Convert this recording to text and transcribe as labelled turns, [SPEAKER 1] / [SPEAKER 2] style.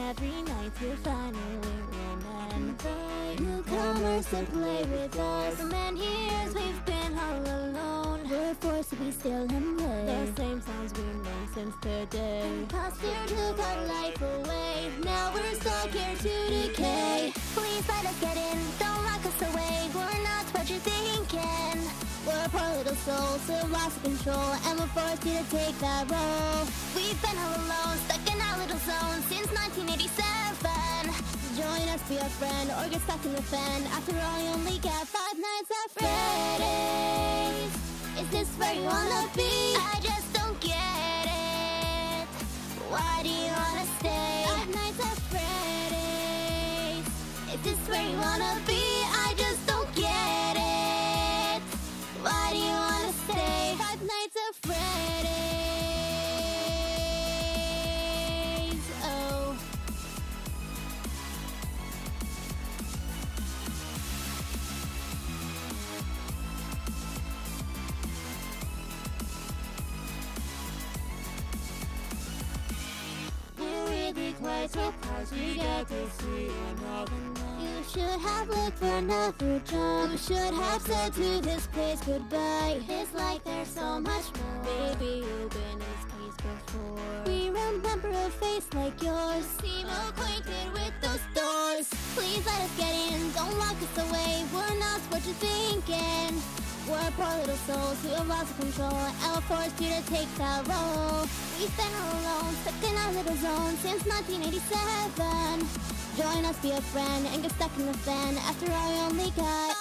[SPEAKER 1] every night to finally win and invite newcomers to play with us. For many years we've been all alone. We're forced to be still and play the same sounds we know since today. Imposter took our life away. Now we're stuck here to decay. Please let us get in, don't lock us away. We're not what you're thinking. We're poor little souls who have lost control, and we're forced you to take that role. We've been all alone, stuck in our little zone since 1987. Join us, be a friend, or get stuck in the fen. After all, you only get 5 nights at Freddy's. Is this where you wanna be? I just don't get it. Why do you wanna stay? 5 nights at Freddy's. Is this where you wanna be? I just don't get it. Why do you wanna stay? 5 nights at Freddy's. Oh. We're really quite surprised we get to see another night. You should have looked for another job. You should have said to this place goodbye. It's like there's so much more. Baby, you've been in this place before. We remember a face like yours. Seem acquainted with those doors. Please let us get in, don't lock us away. We're not what you're thinking. We're poor little souls who have lost control, and we're forced you to take that role. We've been all alone, stuck in our little zone since 1987. Join us, be a friend, and get stuck in the fen. After all, we only got